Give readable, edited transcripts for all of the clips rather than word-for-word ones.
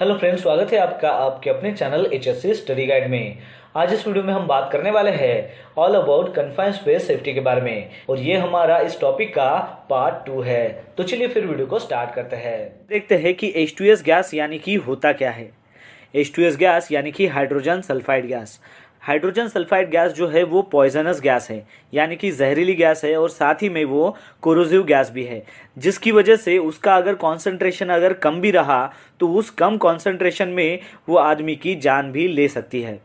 Hello friends, स्वागत है आपका आपके अपने चैनल HSC स्टडी गाइड में। आज इस वीडियो में हम बात करने वाले हैं all about confined space safety के बारे में, और ये हमारा इस टॉपिक का पार्ट 2 है। तो चलिए फिर वीडियो को स्टार्ट करते हैं। देखते हैं कि H2S गैस यानी कि होता क्या है। H2S गैस यानी कि hydrogen sulphide gas. Hydrogen sulphide gas जो है वो पॉइजनस गैस है, यानी कि जहरीली गैस है, और साथ ही में वो कोरोसिव गैस भी है, जिसकी वजह से उसका अगर कॉन्सेंट्रेशन अगर कम भी रहा तो उस कम कॉन्सेंट्रेशन में वो आदमी की जान भी ले सकती है।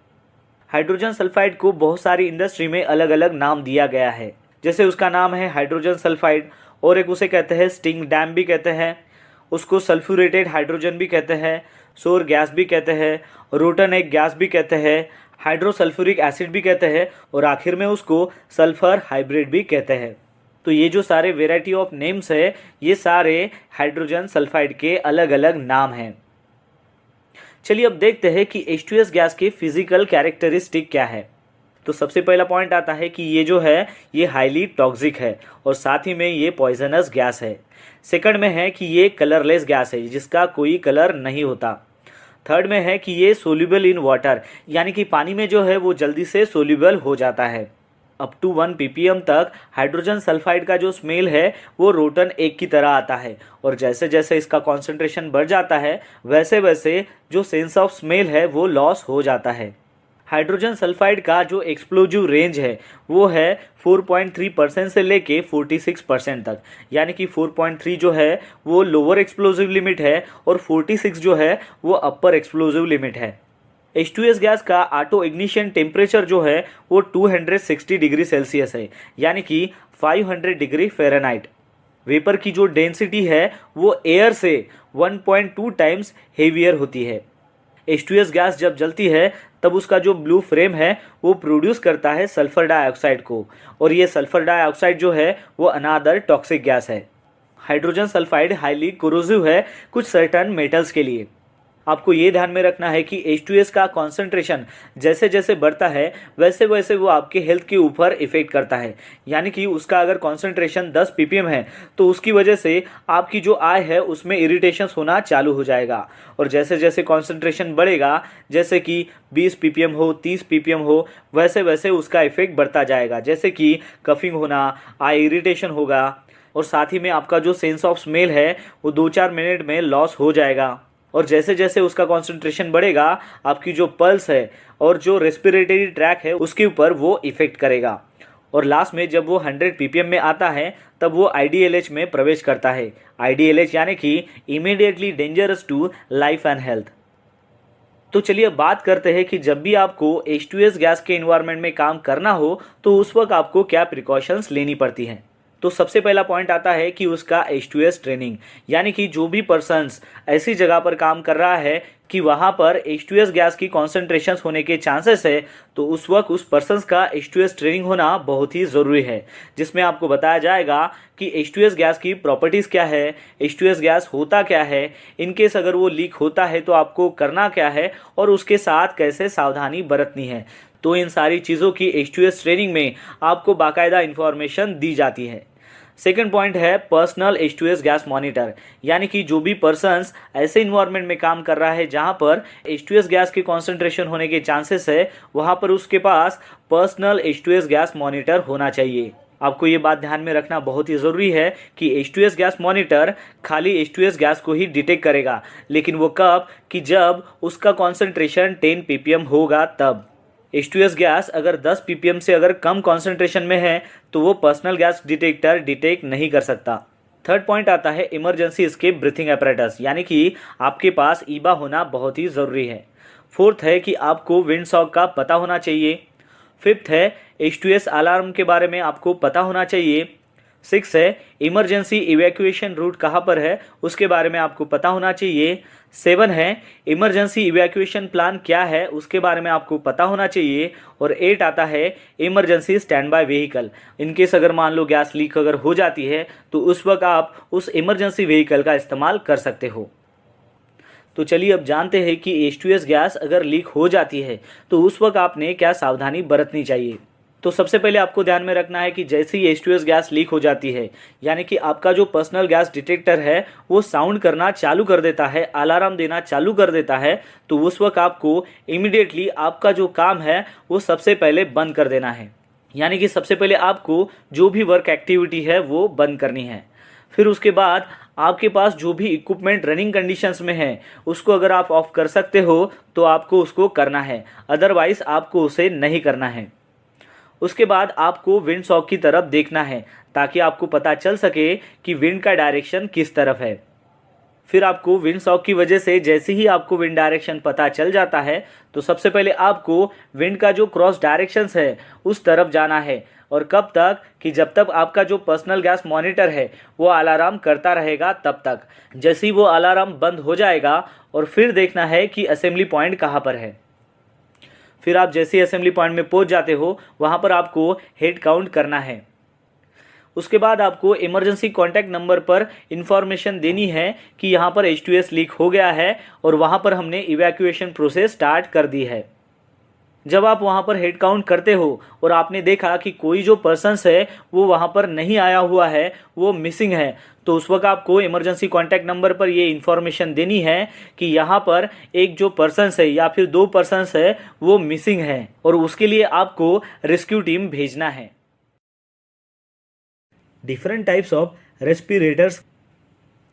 हाइड्रोजन सल्फाइड को बहुत सारी इंडस्ट्री में अलग अलग नाम दिया गया है, जैसे उसका नाम है हाइड्रोजन सल्फाइड, और एक उसे कहते हैं स्टिंग डैम भी कहते हैं, उसको सल्फ्यूरेटेड हाइड्रोजन भी कहते हैं, सोर गैस भी कहते हैं, रोटन एग गैस भी कहते हैं, हाइड्रोसल्फ्यूरिक एसिड भी कहते हैं, और आखिर में उसको सल्फर हाइब्रिड भी कहते हैं। तो ये जो सारे वेराइटी ऑफ नेम्स है, ये सारे हाइड्रोजन सल्फाइड के अलग अलग नाम हैं। चलिए अब देखते हैं कि H2S गैस के फिजिकल कैरेक्टरिस्टिक क्या है। तो सबसे पहला पॉइंट आता है कि ये जो है ये हाईली टॉक्सिक है, और साथ ही में ये पॉइजनस गैस है। सेकंड में है कि ये कलरलेस गैस है, जिसका कोई कलर नहीं होता। थर्ड में है कि ये सोल्यूबल इन वाटर, यानी कि पानी में जो है वो जल्दी से सोल्यूबल हो जाता है। अप टू 1 ppm तक हाइड्रोजन सल्फाइड का जो स्मेल है वो रोटन एग की तरह आता है, और जैसे जैसे इसका कॉन्सेंट्रेशन बढ़ जाता है वैसे वैसे जो सेंस ऑफ स्मेल है वो लॉस हो जाता है। हाइड्रोजन सल्फाइड का जो एक्सप्लोजिव रेंज है वो है 4.3% से लेके 46% तक, यानी कि 4.3 जो है वो लोअर एक्सप्लोजिव लिमिट है, और 46 जो है वो अपर एक्सप्लोजिव लिमिट है। H2S गैस का ऑटो इग्निशन टेम्परेचर जो है वो 260 डिग्री सेल्सियस है, यानी कि 500 डिग्री फ़ारेनहाइट। वेपर की जो डेंसिटी है वो एयर से 1.2 टाइम्स हेवियर होती है। H2S गैस जब जलती है तब उसका जो ब्लू फ्लेम है वो प्रोड्यूस करता है सल्फर डाइऑक्साइड को, और ये सल्फर डाइऑक्साइड जो है वो अनादर टॉक्सिक गैस है। हाइड्रोजन सल्फाइड हाईली कोरोसिव है कुछ सर्टेन मेटल्स के लिए। आपको ये ध्यान में रखना है कि H2S का कॉन्सेंट्रेशन जैसे जैसे बढ़ता है वैसे वैसे वो आपके हेल्थ के ऊपर इफेक्ट करता है, यानी कि उसका अगर कॉन्सेंट्रेशन 10 ppm है तो उसकी वजह से आपकी जो आई है उसमें इरिटेशंस होना चालू हो जाएगा, और जैसे जैसे कॉन्सेंट्रेशन बढ़ेगा, जैसे कि 20 ppm हो, 30 ppm हो, वैसे वैसे उसका इफेक्ट बढ़ता जाएगा, जैसे कि कफिंग होना, आई इरिटेशन होगा, और साथ ही में आपका जो सेंस ऑफ स्मेल है वो 2-4 मिनट में लॉस हो जाएगा। और जैसे जैसे उसका कॉन्सेंट्रेशन बढ़ेगा आपकी जो पल्स है और जो रेस्पिरेटरी ट्रैक है उसके ऊपर वो इफेक्ट करेगा, और लास्ट में जब वो 100 ppm में आता है तब वो IDLH में प्रवेश करता है। IDLH यानी कि immediately dangerous to life and health. तो चलिए बात करते हैं कि जब भी आपको H2S गैस के इन्वायरमेंट में काम करना हो तो उस वक्त आपको क्या प्रिकॉशंस लेनी पड़ती हैं। तो सबसे पहला पॉइंट आता है कि उसका H2S ट्रेनिंग, यानी कि जो भी पर्सन्स ऐसी जगह पर काम कर रहा है कि वहाँ पर H2S गैस की कॉन्सेंट्रेशंस होने के चांसेस है, तो उस वक्त उस पर्सन्स का H2S ट्रेनिंग होना बहुत ही ज़रूरी है, जिसमें आपको बताया जाएगा कि H2S गैस की प्रॉपर्टीज़ क्या है, H2S गैस होता क्या है, इनकेस अगर वो लीक होता है तो आपको करना क्या है, और उसके साथ कैसे सावधानी बरतनी है। तो इन सारी चीज़ों की H2S ट्रेनिंग में आपको बाकायदा इन्फॉर्मेशन दी जाती है। सेकेंड पॉइंट है पर्सनल H2S गैस मॉनिटर, यानी कि जो भी पर्सन्स ऐसे इन्वायरमेंट में काम कर रहा है जहां पर H2S गैस की कॉन्सेंट्रेशन होने के चांसेस है, वहां पर उसके पास पर्सनल H2S गैस मॉनिटर होना चाहिए। आपको ये बात ध्यान में रखना बहुत ही ज़रूरी है कि H2S गैस मॉनिटर खाली H2S गैस को ही डिटेक्ट करेगा, लेकिन वो कब कि जब उसका कॉन्सेंट्रेशन 10 ppm होगा तब। H2S गैस अगर 10 ppm से अगर कम कॉन्सेंट्रेशन में है तो वो पर्सनल गैस डिटेक्टर डिटेक्ट नहीं कर सकता। थर्ड पॉइंट आता है इमरजेंसी एस्केप ब्रीथिंग apparatus, यानी कि आपके पास ईबा होना बहुत ही ज़रूरी है। फोर्थ है कि आपको विंड सॉक का पता होना चाहिए। फिफ्थ है H2S अलार्म के बारे में आपको पता होना चाहिए। 6 है इमरजेंसी इवैक्यूएशन रूट कहाँ पर है उसके बारे में आपको पता होना चाहिए। 7 है इमरजेंसी इवैक्यूएशन प्लान क्या है उसके बारे में आपको पता होना चाहिए। और 8 आता है emergency stand by vehicle, in case अगर मान लो गैस लीक अगर हो जाती है तो उस वक्त आप उस इमरजेंसी व्हीकल का इस्तेमाल कर सकते हो। तो चलिए अब जानते हैं कि H2S गैस अगर लीक हो जाती है तो उस वक्त आपने क्या सावधानी बरतनी चाहिए। तो सबसे पहले आपको ध्यान में रखना है कि जैसे ही H2S गैस लीक हो जाती है, यानी कि आपका जो पर्सनल गैस डिटेक्टर है वो साउंड करना चालू कर देता है, अलार्म देना चालू कर देता है, तो उस वक्त आपको इमीडिएटली आपका जो काम है वो सबसे पहले बंद कर देना है। यानी कि सबसे पहले आपको जो भी वर्क एक्टिविटी है वो बंद करनी है। फिर उसके बाद आपके पास जो भी इक्विपमेंट रनिंग कंडीशंस में है उसको अगर आप ऑफ कर सकते हो तो आपको उसको करना है, अदरवाइज आपको उसे नहीं करना है। उसके बाद आपको विंड सॉक की तरफ देखना है ताकि आपको पता चल सके कि विंड का डायरेक्शन किस तरफ है। फिर आपको विंड सॉक की वजह से जैसे ही आपको विंड डायरेक्शन पता चल जाता है तो सबसे पहले आपको विंड का जो क्रॉस डायरेक्शंस है उस तरफ जाना है। और कब तक कि जब तक आपका जो पर्सनल गैस मॉनिटर है वो अलार्म करता रहेगा तब तक। जैसे ही वो अलार्म बंद हो जाएगा और फिर देखना है कि असेंबली पॉइंट कहाँ पर है। फिर आप जैसे ही असेंबली पॉइंट में पहुंच जाते हो वहाँ पर आपको हेड काउंट करना है। उसके बाद आपको इमरजेंसी कॉन्टैक्ट नंबर पर इंफॉर्मेशन देनी है कि यहाँ पर H2S लीक हो गया है और वहाँ पर हमने इवैक्यूएशन प्रोसेस स्टार्ट कर दी है। जब आप वहाँ पर हेड काउंट करते हो और आपने देखा कि कोई जो पर्सन्स है वो वहाँ पर नहीं आया हुआ है, वो मिसिंग है, तो उस वक्त आपको इमरजेंसी कॉन्टैक्ट नंबर पर ये इन्फॉर्मेशन देनी है कि यहाँ पर एक जो पर्सन्स है या फिर 2 पर्सन्स है वो मिसिंग है और उसके लिए आपको रेस्क्यू टीम भेजना है। डिफरेंट टाइप्स ऑफ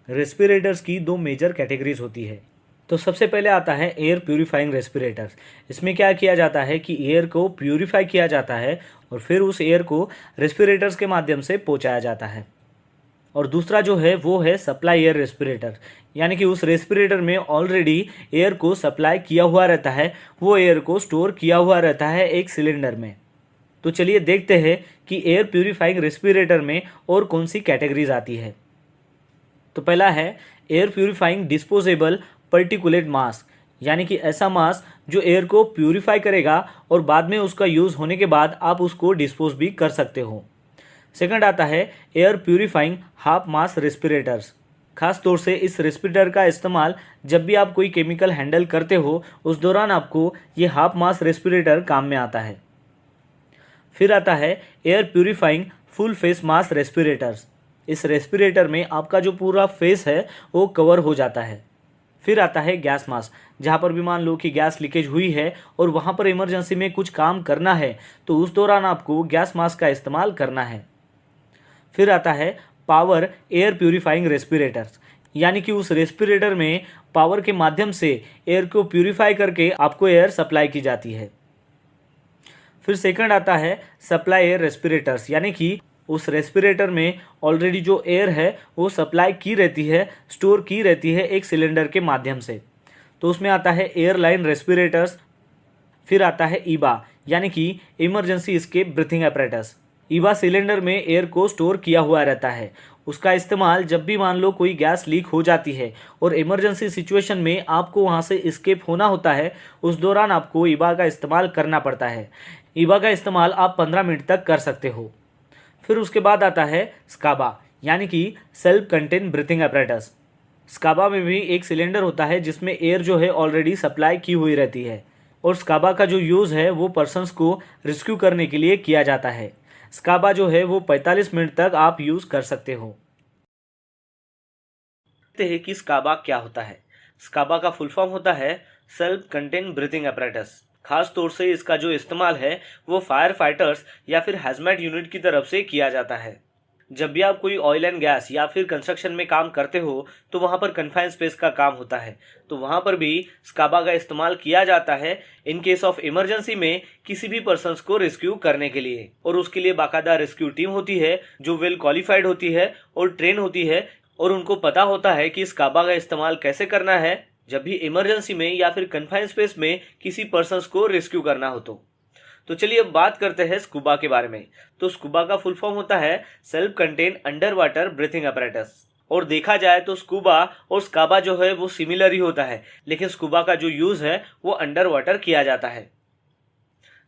रेस्पिरेटर्स की 2 मेजर कैटेगरीज होती है। तो सबसे पहले आता है एयर प्यूरिफाइंग रेस्पिरेटर्स। इसमें क्या किया जाता है कि एयर को प्यूरिफाई किया जाता है और फिर उस एयर को रेस्पिरेटर्स के माध्यम से पहुंचाया जाता है। और दूसरा जो है वो है सप्लाई एयर रेस्पिरेटर, यानी कि उस रेस्पिरेटर में ऑलरेडी एयर को सप्लाई किया हुआ रहता है, वो एयर को स्टोर किया हुआ रहता है एक सिलेंडर में। तो चलिए देखते हैं कि एयर प्यूरिफाइंग रेस्पिरेटर में और कौन सी कैटेगरीज आती है। तो पहला है air purifying disposable particulate mask, यानी कि ऐसा मास्क जो एयर को प्यूरिफाई करेगा और बाद में उसका यूज़ होने के बाद आप उसको डिस्पोज भी कर सकते हो। सेकंड आता है एयर प्यूरिफाइंग हाफ मास रेस्पिरेटर्स। खास तौर से इस रेस्पिरेटर का इस्तेमाल जब भी आप कोई केमिकल हैंडल करते हो उस दौरान आपको ये हाफ मास रेस्पिरेटर काम में आता है। फिर आता है air purifying full face mask respirators. इस रेस्पिरेटर में आपका जो पूरा फेस है वो कवर हो जाता है। फिर आता है गैस मास्क, जहाँ पर भी मान लो कि गैस लीकेज हुई है और वहाँ पर इमरजेंसी में कुछ काम करना है तो उस दौरान आपको गैस मास्क का इस्तेमाल करना है। फिर आता है पावर एयर प्यूरिफाइंग रेस्पिरेटर्स, यानी कि उस रेस्पिरेटर में पावर के माध्यम से एयर को प्यूरिफाई करके आपको एयर सप्लाई की जाती है। फिर सेकंड आता है सप्लाई एयर रेस्पिरेटर्स, यानी कि उस रेस्पिरेटर में ऑलरेडी जो एयर है वो सप्लाई की रहती है, स्टोर की रहती है एक सिलेंडर के माध्यम से, तो उसमें आता है एयरलाइन रेस्पिरेटर्स। फिर आता है ईबा, यानी कि emergency escape breathing apparatus। ईबा cylinder में एयर को स्टोर किया हुआ रहता है। उसका इस्तेमाल जब भी मान लो कोई गैस लीक हो जाती है और इमरजेंसी सिचुएशन में आपको वहाँ से एस्केप होना होता है, उस दौरान आपको ईबा का इस्तेमाल करना पड़ता है। ईबा का इस्तेमाल आप 15 मिनट तक कर सकते हो। फिर उसके बाद आता है स्काबा, यानी कि सेल्फ कंटेन ब्रीथिंग apparatus। स्काबा में भी एक सिलेंडर होता है जिसमें एयर जो है ऑलरेडी सप्लाई की हुई रहती है और स्काबा का जो यूज़ है वो पर्सन्स को रेस्क्यू करने के लिए किया जाता है। स्काबा जो है वो 45 मिनट तक आप यूज़ कर सकते हो। देखते हैं कि स्काबा क्या होता है। स्काबा का फुल फॉर्म होता है सेल्फ कंटेन ब्रीथिंग apparatus। खास तौर से इसका जो इस्तेमाल है वो फायर फाइटर्स या फिर हैजमैट यूनिट की तरफ से किया जाता है। जब भी आप कोई ऑयल एंड गैस या फिर कंस्ट्रक्शन में काम करते हो तो वहाँ पर कन्फाइंड स्पेस का काम होता है, तो वहाँ पर भी स्काबा का इस्तेमाल किया जाता है इन केस ऑफ इमरजेंसी में किसी भी पर्सन्स को रेस्क्यू करने के लिए। और उसके लिए बाकायदा रेस्क्यू टीम होती है जो वेल क्वालिफाइड होती है और ट्रेन होती है और उनको पता होता है कि स्काबा का इस्तेमाल कैसे करना है जब भी इमरजेंसी में या फिर कन्फाइंड स्पेस में किसी पर्सन्स को रेस्क्यू करना हो। तो चलिए अब बात करते हैं स्कूबा के बारे में। तो स्कूबा का फुल फॉर्म होता है self contain under water breathing apparatus। और देखा जाए तो स्कूबा और स्काबा जो है वो सिमिलर ही होता है, लेकिन स्कूबा का जो यूज़ है वो अंडर वाटर किया जाता है।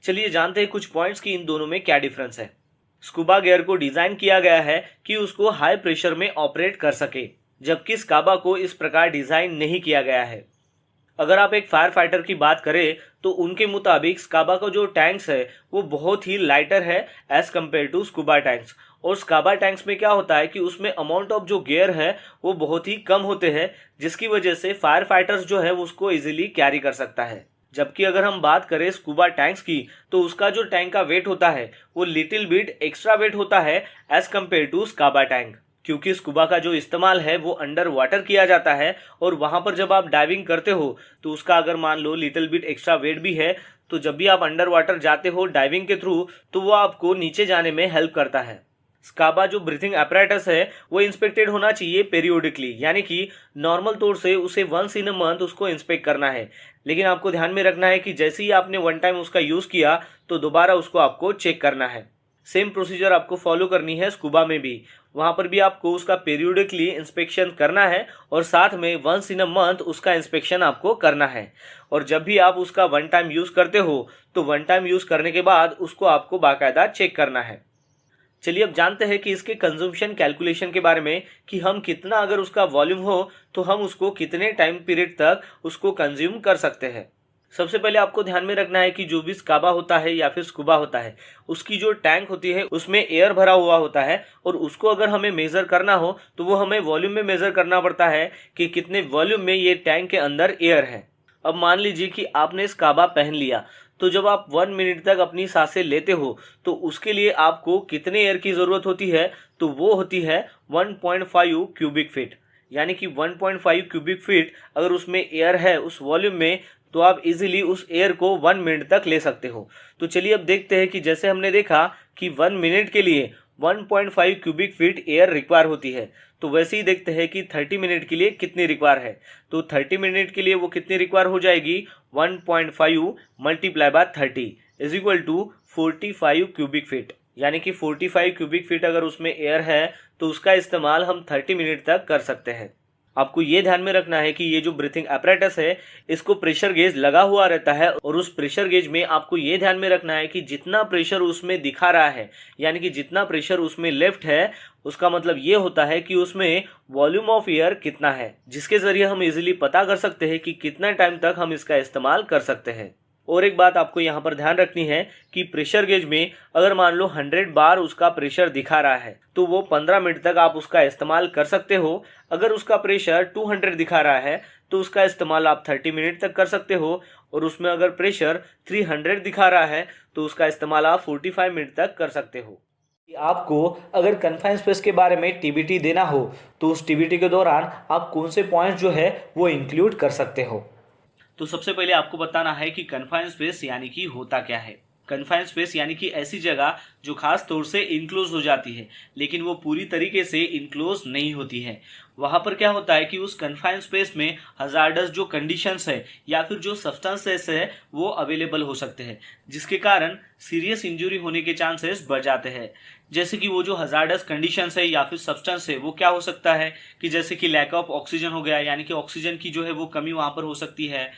चलिए जानते हैं कुछ पॉइंट्स की इन दोनों में क्या डिफरेंस है। स्कूबा गियर को डिज़ाइन किया गया है कि उसको हाई प्रेशर में ऑपरेट कर सके, जबकि स्काबा को इस प्रकार डिज़ाइन नहीं किया गया है। अगर आप एक फायर फाइटर की बात करें तो उनके मुताबिक स्काबा का जो टैंक्स है वो बहुत ही लाइटर है as compared to scuba tanks. और स्काबा टैंक्स में क्या होता है कि उसमें अमाउंट ऑफ जो गियर है वो बहुत ही कम होते हैं, जिसकी वजह से फायर फाइटर्स जो है उसको इजीली कैरी कर सकता है। जबकि अगर हम बात करें स्कूबा टैंक्स की तो उसका जो टैंक का वेट होता है वो लिटिल बिट एक्स्ट्रा वेट होता है एज कम्पेयर टू स्काबा टैंक, क्योंकि स्कूबा का जो इस्तेमाल है वो अंडर वाटर किया जाता है और वहां पर जब आप डाइविंग करते हो तो उसका अगर मान लो लिटिल बिट एक्स्ट्रा वेट भी है तो जब भी आप अंडर वाटर जाते हो डाइविंग के थ्रू तो वो आपको नीचे जाने में हेल्प करता है। स्काबा जो ब्रीथिंग अपैरेटस है वो इंस्पेक्टेड होना चाहिए पेरियोडिकली, यानी कि नॉर्मल तौर से उसे वंस इन अ मंथ उसको इंस्पेक्ट करना है। लेकिन आपको ध्यान में रखना है कि जैसे ही आपने वन टाइम उसका यूज किया तो दोबारा उसको आपको चेक करना है। सेम प्रोसीजर आपको फॉलो करनी है स्कूबा में भी, वहां पर भी आपको उसका पेरियोडिकली इंस्पेक्शन करना है और साथ में वंस इन अ मंथ उसका इंस्पेक्शन आपको करना है। और जब भी आप उसका वन टाइम यूज करते हो तो वन टाइम यूज करने के बाद उसको आपको बाकायदा चेक करना है। चलिए अब जानते हैं कि इसके कंजम्पशन कैलकुलेशन के बारे में कि हम कितना अगर उसका वॉल्यूम हो तो हम उसको कितने टाइम पीरियड तक उसको कंज्यूम कर सकते हैं। सबसे पहले आपको ध्यान में रखना है कि जो भी स्काबा होता है या फिर स्कूबा होता है उसकी जो टैंक होती है उसमें एयर भरा हुआ होता है और उसको अगर हमें मेजर करना हो तो वो हमें वॉल्यूम में मेजर करना पड़ता है कि कितने वॉल्यूम में ये टैंक के अंदर एयर है। अब मान लीजिए कि आपने स्काबा पहन लिया तो जब आप 1 मिनट तक अपनी सांसें लेते हो तो उसके लिए आपको कितने एयर की ज़रूरत होती है, तो वो होती है 1.5 क्यूबिक फीट, यानी कि 1.5 क्यूबिक फीट अगर उसमें एयर है उस वॉल्यूम में तो आप इजीली उस एयर को 1 मिनट तक ले सकते हो। तो चलिए अब देखते हैं कि जैसे हमने देखा कि 1 मिनट के लिए 1.5 क्यूबिक फीट एयर रिक्वायर होती है, तो वैसे ही देखते हैं कि 30 मिनट के लिए कितनी रिक्वायर है। तो 30 मिनट के लिए वो कितनी रिक्वायर हो जाएगी, 1.5 multiply by 30 is equal to 45 cubic feet, यानी कि 45 क्यूबिक फीट अगर उसमें एयर है तो उसका इस्तेमाल हम 30 मिनट तक कर सकते हैं। आपको ये ध्यान में रखना है कि ये जो ब्रीथिंग अपैरेटस है इसको प्रेशर गेज लगा हुआ रहता है और उस प्रेशर गेज में आपको ये ध्यान में रखना है कि जितना प्रेशर उसमें दिखा रहा है, यानी कि जितना प्रेशर उसमें लेफ्ट है, उसका मतलब ये होता है कि उसमें वॉल्यूम ऑफ एयर कितना है, जिसके जरिए हम इजीली पता कर सकते हैं कि कितना टाइम तक हम इसका इस्तेमाल कर सकते हैं। और एक बात आपको यहाँ पर ध्यान रखनी है कि प्रेशर गेज में अगर मान लो 100 बार उसका प्रेशर दिखा रहा है तो वो 15 मिनट तक आप उसका इस्तेमाल कर सकते हो। अगर उसका प्रेशर 200 दिखा रहा है तो उसका इस्तेमाल आप 30 मिनट तक कर सकते हो, और उसमें अगर प्रेशर 300 दिखा रहा है तो उसका इस्तेमाल आप 45 मिनट तक कर सकते हो। आपको अगर कन्फाइंड स्पेस के बारे में टीबीटी देना हो तो उस टीबीटी के दौरान आप कौन से पॉइंट जो है वो इंक्लूड कर सकते हो। तो सबसे पहले आपको बताना है कि कन्फाइंड स्पेस यानी कि होता क्या है। कन्फाइंड स्पेस यानी कि ऐसी जगह जो खास तौर से इनक्लोज हो जाती है लेकिन वो पूरी तरीके से इनक्लोज नहीं होती है। वहाँ पर क्या होता है कि उस कन्फाइंड स्पेस में हजार्डस जो कंडीशंस है या फिर जो सब्सटेंसेस है वो अवेलेबल हो सकते हैं, जिसके कारण सीरियस इंजरी होने के चांसेस बढ़ जाते हैं। जैसे कि वो जो हजार्डस कंडीशंस है या फिर सब्सटेंस है वो क्या हो सकता है कि जैसे कि लैक ऑफ ऑक्सीजन हो गया, यानी कि ऑक्सीजन की जो है वो कमी वहाँ पर हो सकती है।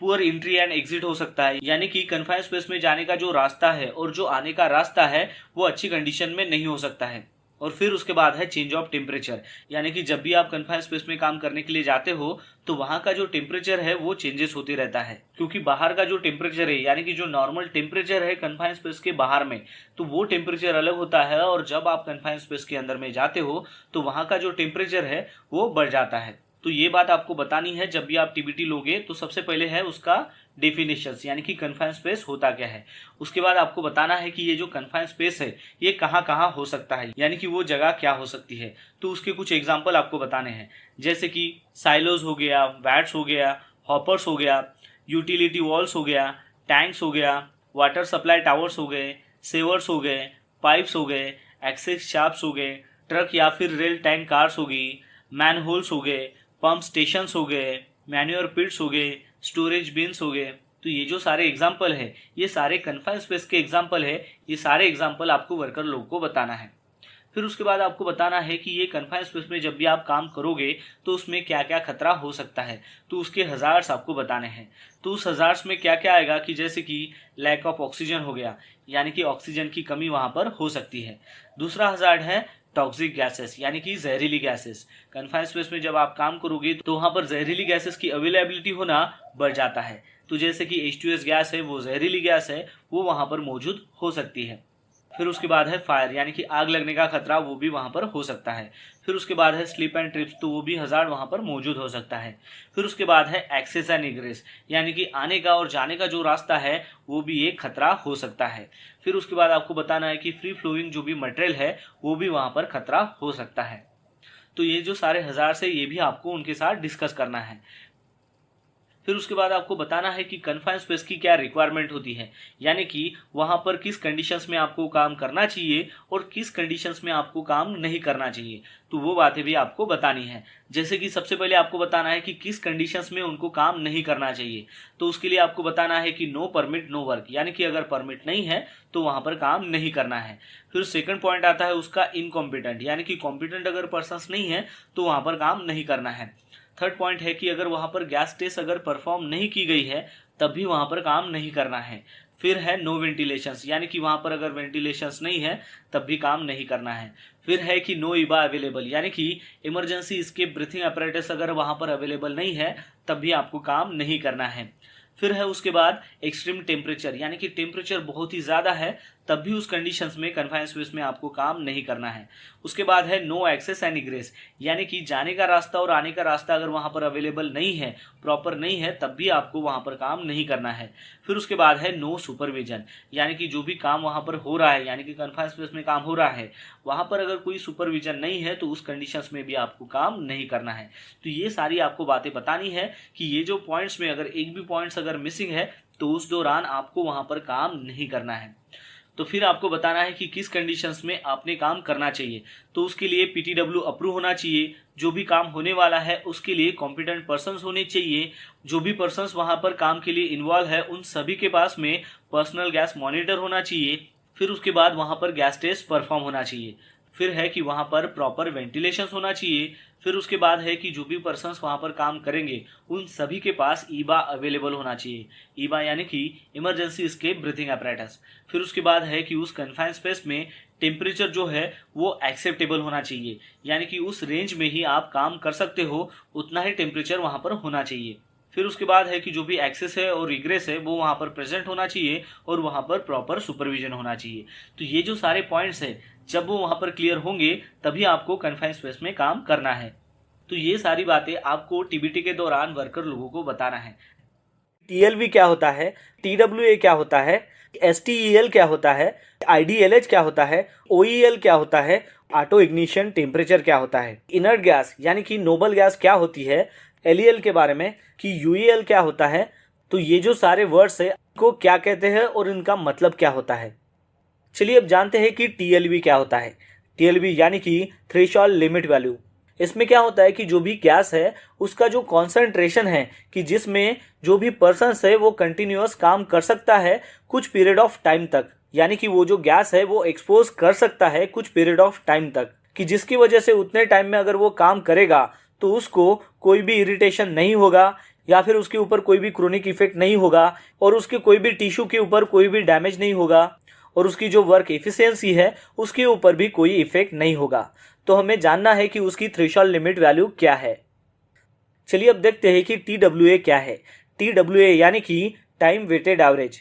पुअर एंट्री एंड एग्जिट हो सकता है, यानी कि कन्फाइंड स्पेस में जाने का जो रास्ता है और जो आने का रास्ता है वो अच्छी कंडीशन में नहीं हो सकता है। और फिर उसके बाद है चेंज ऑफ टेम्परेचर, यानी कि जब भी आप कन्फाइंड स्पेस में काम करने के लिए जाते हो तो वहाँ का जो टेम्परेचर है वो चेंजेस होते रहता है, क्योंकि बाहर का जो टेम्परेचर है यानी कि जो नॉर्मल टेम्परेचर है कन्फाइंड स्पेस के बाहर में तो वो टेम्परेचर अलग होता है, और जब आप कन्फाइंड स्पेस के अंदर में जाते हो तो वहाँ का जो टेम्परेचर है वो बढ़ जाता है। तो ये बात आपको बतानी है जब भी आप टीबीटी लोगे। तो सबसे पहले है उसका डेफिनेशंस, यानी कि कन्फाइंड स्पेस होता क्या है। उसके बाद आपको बताना है कि ये जो कन्फाइंड स्पेस है ये कहाँ कहाँ हो सकता है, यानी कि वो जगह क्या हो सकती है। तो उसके कुछ एग्जाम्पल आपको बताने हैं, जैसे कि साइलोज हो गया, वैट्स हो गया, हॉपर्स हो गया, यूटिलिटी वॉल्स हो गया, टैंक्स हो गया, वाटर सप्लाई टावर्स हो गए, सेवर्स हो गए, पाइप्स हो गए, एक्सेस शाफ्ट्स हो गए, ट्रक या फिर रेल टैंक कार्स हो गई, मैनहोल्स हो गए, पंप स्टेशंस हो गए, मैन्योर पिट्स हो गए, स्टोरेज बिन्स हो गए। तो ये जो सारे एग्जाम्पल है ये सारे कन्फाइंड स्पेस के एग्जाम्पल है। ये सारे एग्जाम्पल आपको वर्कर लोगों को बताना है। फिर उसके बाद आपको बताना है कि ये कन्फाइंड स्पेस में जब भी आप काम करोगे तो उसमें क्या क्या खतरा हो सकता है, तो उसके हजार्ड्स आपको बताने हैं। तो उस हजार्ड्स में क्या क्या आएगा कि जैसे कि लैक ऑफ ऑक्सीजन हो गया, यानी कि ऑक्सीजन की कमी वहाँ पर हो सकती है। दूसरा हजार्ड है टॉक्सिक गैसेस यानी कि जहरीली गैसेस। कन्फाइंड स्पेस में जब आप काम करोगे तो वहाँ पर जहरीली गैसेस की अवेलेबिलिटी होना बढ़ जाता है। तो जैसे कि H2S गैस है, वो जहरीली गैस है, वो वहाँ पर मौजूद हो सकती है। फिर उसके बाद है फायर यानी कि आग लगने का खतरा, वो भी वहाँ पर हो सकता है। फिर उसके बाद है स्लिप एंड ट्रिप्स, तो वो भी हज़ार्ड वहाँ पर मौजूद हो सकता है। फिर उसके बाद है एक्सेस एंड इग्रेस यानी कि आने का और जाने का जो रास्ता है वो भी एक खतरा हो सकता है। फिर उसके बाद आपको बताना है कि फ्री फ्लोइंग जो भी मटेरियल है वो भी वहाँ पर खतरा हो सकता है। तो ये जो सारे हज़ार्ड है ये भी आपको उनके साथ डिस्कस करना है। फिर उसके बाद आपको बताना है कि कन्फाइंड स्पेस की क्या रिक्वायरमेंट होती है, यानी कि वहाँ पर किस कंडीशंस में आपको काम करना चाहिए और किस कंडीशंस में आपको काम नहीं करना चाहिए। तो वो बातें भी आपको बतानी है। जैसे कि सबसे पहले आपको बताना है कि किस कंडीशंस में उनको काम नहीं करना चाहिए। तो उसके लिए आपको बताना है कि नो परमिट नो वर्क, यानी कि अगर परमिट नहीं है तो वहाँ पर काम नहीं करना है। फिर सेकंड पॉइंट आता है उसका इनकॉम्पिटेंट, यानी कि कॉम्पिटेंट अगर पर्सन्स नहीं है तो वहाँ पर काम नहीं करना है। थर्ड पॉइंट है कि अगर वहाँ पर गैस टेस्ट अगर परफॉर्म नहीं की गई है तब भी वहाँ पर काम नहीं करना है। फिर है नो वेंटिलेशंस, यानी कि वहाँ पर अगर वेंटिलेशंस नहीं है तब भी काम नहीं करना है। फिर है कि नो ईबा अवेलेबल, यानी कि इमरजेंसी एस्केप ब्रीथिंग अपैरेटस अगर वहाँ पर अवेलेबल नहीं है तब भी आपको काम नहीं करना है। फिर है उसके बाद एक्सट्रीम टेम्परेचर, यानी कि टेम्परेचर बहुत ही ज़्यादा है तब भी उस कंडीशंस में कन्फाइंड स्पेस में आपको काम नहीं करना है। उसके बाद है नो एक्सेस एंड इग्रेस, यानी कि जाने का रास्ता और आने का रास्ता अगर वहाँ पर अवेलेबल नहीं है, प्रॉपर नहीं है, तब भी आपको वहाँ पर काम नहीं करना है। फिर उसके बाद है नो सुपरविजन, यानी कि जो भी काम वहाँ पर हो रहा है, यानी कि कन्फाइंड स्पेस में काम हो रहा है, वहाँ पर अगर कोई सुपरविजन नहीं है तो उस कंडीशंस में भी आपको काम नहीं करना है। तो ये सारी आपको बातें बतानी है कि ये जो पॉइंट्स में अगर एक भी पॉइंट्स अगर मिसिंग है तो उस दौरान आपको वहाँ पर काम नहीं करना है। तो फिर आपको बताना है कि किस कंडीशंस में आपने काम करना चाहिए। तो उसके लिए PTW अप्रूव होना चाहिए, जो भी काम होने वाला है उसके लिए कॉम्पिटेंट पर्सन्स होने चाहिए, जो भी पर्सन्स वहाँ पर काम के लिए इन्वॉल्व है उन सभी के पास में पर्सनल गैस मॉनिटर होना चाहिए। फिर उसके बाद वहाँ पर गैस टेस्ट परफॉर्म होना चाहिए। फिर है कि वहाँ पर प्रॉपर वेंटिलेशन होना चाहिए। फिर उसके बाद है कि जो भी पर्सन्स वहाँ पर काम करेंगे उन सभी के पास ईबा अवेलेबल होना चाहिए। ईबा यानी कि इमरजेंसी एस्केप ब्रीथिंग अपैरेटस। फिर उसके बाद है कि उस कन्फाइंड स्पेस में टेम्परेचर जो है वो एक्सेप्टेबल होना चाहिए, यानी कि उस रेंज में ही आप काम कर सकते हो, उतना ही टेम्परेचर वहाँ पर होना चाहिए। फिर उसके बाद है कि जो भी एक्सेस है और रिग्रेस है वो वहाँ पर प्रेजेंट होना चाहिए और वहाँ पर प्रॉपर सुपरविजन होना चाहिए। तो ये जो सारे पॉइंट्स हैं जब वो वहाँ पर क्लियर होंगे तभी आपको कन्फाइंड स्पेस में काम करना है। तो ये सारी बातें आपको TBT के दौरान वर्कर लोगों को बताना है। TLV क्या होता है, TWA क्या होता है, STEL क्या होता है, IDLH क्या होता है, OEL क्या होता है, ऑटो इग्निशन टेम्परेचर क्या होता है, इनर्ट गैस यानी कि नोबल गैस क्या होती है, LEL के बारे में कि UEL क्या होता है। तो ये जो सारे वर्ड्स है को क्या कहते हैं और इनका मतलब क्या होता है। चलिए अब जानते हैं कि TLV क्या होता है। TLV यानी कि थ्रेशोल्ड लिमिट वैल्यू। इसमें क्या होता है कि जो भी गैस है उसका जो कॉन्सेंट्रेशन है कि जिसमें जो भी पर्सन्स है वो कंटिन्यूअस काम कर सकता है कुछ पीरियड ऑफ टाइम तक, यानी कि वो जो गैस है वो एक्सपोज कर सकता है कुछ पीरियड ऑफ टाइम तक, कि जिसकी वजह से उतने टाइम में अगर वो काम करेगा तो उसको कोई भी इरिटेशन नहीं होगा या फिर उसके ऊपर कोई भी क्रोनिक इफेक्ट नहीं होगा और उसके कोई भी टिश्यू के ऊपर कोई भी डैमेज नहीं होगा और उसकी जो वर्क एफिशिएंसी है उसके ऊपर भी कोई इफेक्ट नहीं होगा। तो हमें जानना है कि उसकी थ्रेशोल्ड लिमिट वैल्यू क्या है। चलिए अब देखते हैं कि TWA क्या है। TWA यानी कि टाइम वेटेड एवरेज।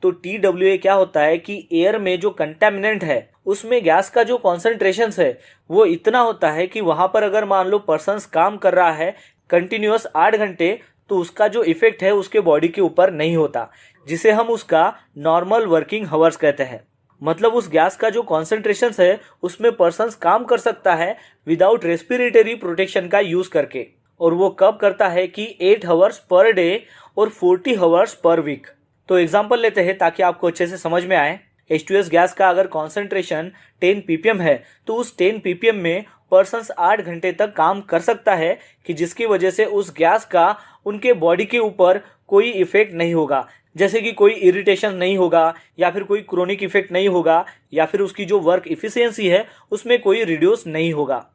तो TWA क्या होता है कि एयर में जो कंटेमिनेंट है उसमें गैस का जो कॉन्सेंट्रेशन है वो इतना होता है कि वहाँ पर अगर मान लो पर्सन्स काम कर रहा है कंटिन्यूअस 8 घंटे तो उसका जो इफेक्ट है उसके बॉडी के ऊपर नहीं होता, जिसे हम उसका नॉर्मल वर्किंग हावर्स कहते हैं। मतलब उस गैस का जो कॉन्सेंट्रेशन है उसमें पर्सन्स काम कर सकता है विदाउट रेस्पिरेटरी प्रोटेक्शन का यूज करके, और वो कब करता है कि 8 आवर्स पर डे और 40 आवर्स पर वीक। तो एग्जांपल लेते हैं ताकि आपको अच्छे से समझ में आए। H2S गैस का अगर कॉन्सेंट्रेशन 10 ppm है तो उस 10 ppm में पर्सन्स 8 घंटे तक काम कर सकता है कि जिसकी वजह से उस गैस का उनके बॉडी के ऊपर कोई इफेक्ट नहीं होगा, जैसे कि कोई इरिटेशन नहीं होगा या फिर कोई क्रोनिक इफेक्ट नहीं होगा या फिर उसकी जो वर्क इफिशियंसी है उसमें कोई रिड्यूस नहीं होगा।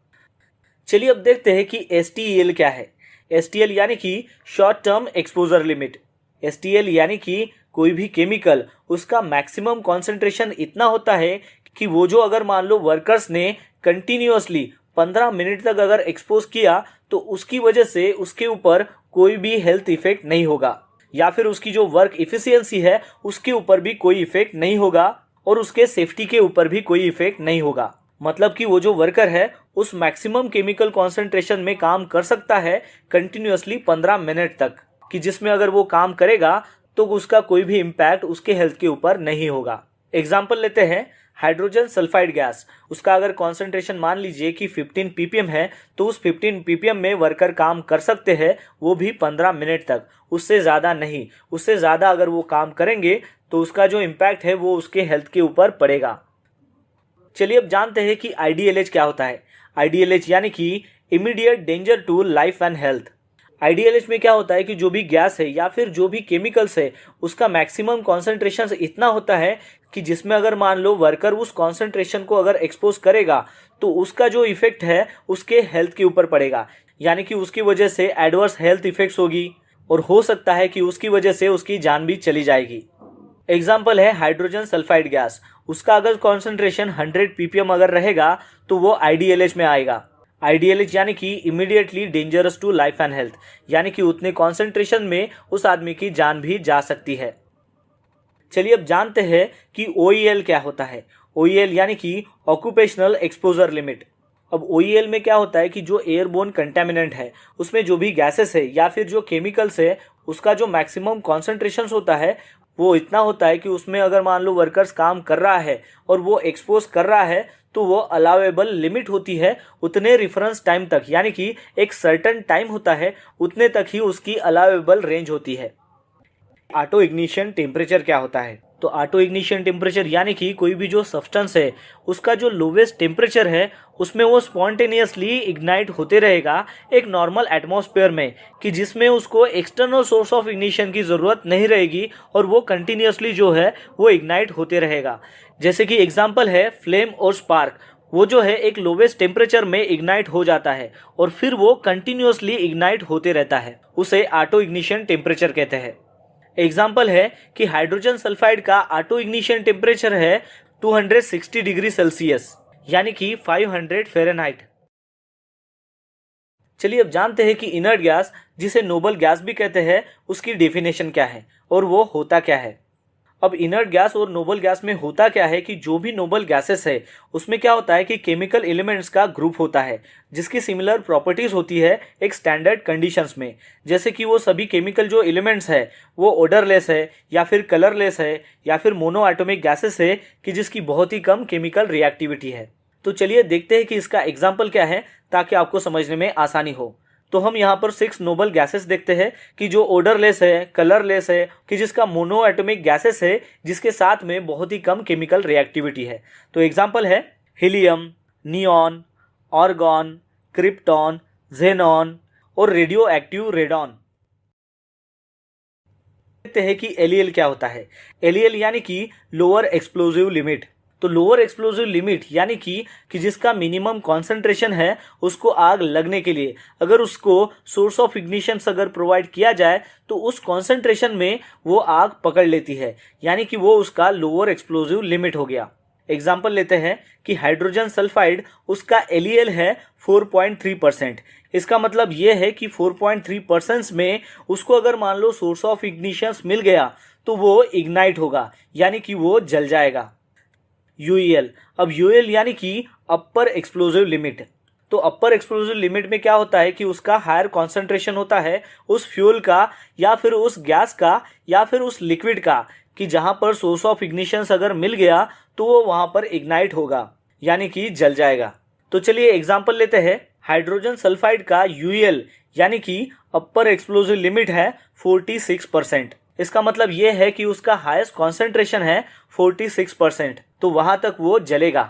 चलिए अब देखते हैं कि STEL क्या है। STL यानी कि short term exposure limit. STL यानी कि कोई भी केमिकल उसका मैक्सिमम कॉन्सेंट्रेशन इतना होता है कि वो जो अगर मान लो वर्कर्स ने कंटिन्यूअसली 15 मिनट तक अगर एक्सपोज किया तो उसकी वजह से उसके ऊपर कोई भी हेल्थ इफेक्ट नहीं होगा, या फिर उसकी जो वर्क इफिशियंसी है उसके ऊपर भी कोई इफेक्ट नहीं होगा और उसके सेफ्टी के ऊपर भी कोई इफेक्ट नहीं होगा। मतलब कि वो जो वर्कर है उस मैक्सिमम केमिकल कॉन्सेंट्रेशन में काम कर सकता है कंटिन्यूअसली 15 मिनट तक, कि जिसमें अगर वो काम करेगा तो उसका कोई भी इम्पैक्ट उसके हेल्थ के ऊपर नहीं होगा। एग्जाम्पल लेते हैं हाइड्रोजन सल्फाइड गैस, उसका अगर कॉन्सेंट्रेशन मान लीजिए कि 15 ppm है तो उस 15 ppm में वर्कर काम कर सकते हैं, वो भी 15 मिनट तक, उससे ज़्यादा नहीं। उससे ज़्यादा अगर वो काम करेंगे तो उसका जो इम्पैक्ट है वो उसके हेल्थ के ऊपर पड़ेगा। चलिए अब जानते हैं कि IDLH क्या होता है। IDLH यानी कि immediate danger to life and health. IDLH में क्या होता है कि जो भी गैस है या फिर जो भी केमिकल्स है उसका मैक्सिमम कॉन्सेंट्रेशन इतना होता है कि जिसमें अगर मान लो वर्कर उस कॉन्सेंट्रेशन को अगर एक्सपोज करेगा तो उसका जो इफेक्ट है उसके हेल्थ के ऊपर पड़ेगा, यानी कि उसकी वजह से एडवर्स हेल्थ इफेक्ट्स होगी और हो सकता है कि उसकी वजह से उसकी जान भी चली जाएगी। एग्जाम्पल है हाइड्रोजन सल्फाइड गैस, उसका अगर कॉन्सेंट्रेशन 100 ppm अगर रहेगा तो वो IDLH में आएगा। IDLH यानी कि immediately dangerous to life and health, यानी कि उतने कॉन्सेंट्रेशन में उस आदमी की जान भी जा सकती है। चलिए अब जानते हैं कि OEL क्या होता है। OEL यानी कि ऑक्यूपेशनल एक्सपोजर लिमिट। अब OEL में क्या होता है कि जो एयरबोर्न कंटेमिनेंट है उसमें जो भी गैसेस है या फिर जो केमिकल्स है उसका जो मैक्सिमम कॉन्सेंट्रेशन होता है वो इतना होता है कि उसमें अगर मान लो वर्कर्स काम कर रहा है और वो एक्सपोज कर रहा है तो वो अलाउेबल लिमिट होती है उतने रेफरेंस टाइम तक, यानी कि एक सर्टेन टाइम होता है उतने तक ही उसकी अलाउेबल रेंज होती है। ऑटो इग्निशन टेम्परेचर क्या होता है? तो ऑटो इग्निशन टेम्परेचर यानी कि कोई भी जो सब्सटेंस है उसका जो लोवेस्ट टेम्परेचर है उसमें वो स्पॉन्टेनियसली इग्नाइट होते रहेगा एक नॉर्मल एटमॉस्फेयर में, कि जिसमें उसको एक्सटर्नल सोर्स ऑफ इग्निशन की ज़रूरत नहीं रहेगी और वो कंटिन्यूसली जो है वो इग्नाइट होते रहेगा। जैसे कि एग्जांपल है फ्लेम और स्पार्क, वो जो है एक लोवेस्ट टेम्परेचर में इग्नाइट हो जाता है और फिर वो कंटिन्यूसली इग्नाइट होते रहता है, उसे ऑटो इग्निशन टेम्परेचर कहते हैं। एग्जाम्पल है कि हाइड्रोजन सल्फाइड का ऑटो इग्निशन टेम्परेचर है 260 डिग्री सेल्सियस, यानी कि 500 फ़ारेनहाइट। चलिए अब जानते हैं कि इनर्ट गैस, जिसे नोबल गैस भी कहते हैं, उसकी डेफिनेशन क्या है और वो होता क्या है। अब इनर्ट गैस और नोबल गैस में होता क्या है कि जो भी नोबल गैसेस है उसमें क्या होता है कि केमिकल एलिमेंट्स का ग्रुप होता है जिसकी सिमिलर प्रॉपर्टीज होती है एक स्टैंडर्ड कंडीशंस में। जैसे कि वो सभी केमिकल जो एलिमेंट्स है वो ओडरलेस है या फिर कलरलेस है या फिर मोनो एटॉमिक गैसेस है कि जिसकी बहुत ही कम केमिकल रिएक्टिविटी है। तो चलिए देखते हैं कि इसका एग्जाम्पल क्या है ताकि आपको समझने में आसानी हो। तो हम यहाँ पर 6 नोबल गैसेस देखते हैं कि जो ओडरलेस है, कलरलेस है, कि जिसका मोनो एटॉमिक गैसेस है जिसके साथ में बहुत ही कम केमिकल रिएक्टिविटी है। तो एग्जांपल है helium, neon, argon, krypton, xenon और रेडियो एक्टिव रेडॉन। देखते हैं कि LEL क्या होता है। LEL यानी कि लोअर एक्सप्लोजिव लिमिट। तो लोअर एक्सप्लोजिव लिमिट यानी कि जिसका मिनिमम कॉन्सेंट्रेशन है उसको आग लगने के लिए अगर उसको सोर्स ऑफ इग्निशन अगर प्रोवाइड किया जाए तो उस कॉन्सेंट्रेशन में वो आग पकड़ लेती है, यानी कि वो उसका लोअर एक्सप्लोजिव लिमिट हो गया। एग्जाम्पल लेते हैं कि हाइड्रोजन सल्फाइड, उसका LEL है 4.3%। इसका मतलब ये है कि 4.3% में उसको अगर मान लो सोर्स ऑफ इग्निशन मिल गया तो वो इग्नाइट होगा, यानी कि वो जल जाएगा। UEL, अब UEL यानी कि अपर एक्सप्लोजिव लिमिट। तो अपर एक्सप्लोजिव लिमिट में क्या होता है कि उसका हायर कॉन्सेंट्रेशन होता है उस फ्यूल का या फिर उस गैस का या फिर उस लिक्विड का, कि जहां पर सोर्स ऑफ इग्निशन अगर मिल गया तो वो वहां पर इग्नाइट होगा, यानी कि जल जाएगा। तो चलिए एग्जांपल लेते हैं। हाइड्रोजन सल्फाइड का UEL यानी कि अपर एक्सप्लोजिव लिमिट है 46%। इसका मतलब ये है कि उसका हाईएस्ट कॉन्सेंट्रेशन है 46%, तो वहां तक वो जलेगा।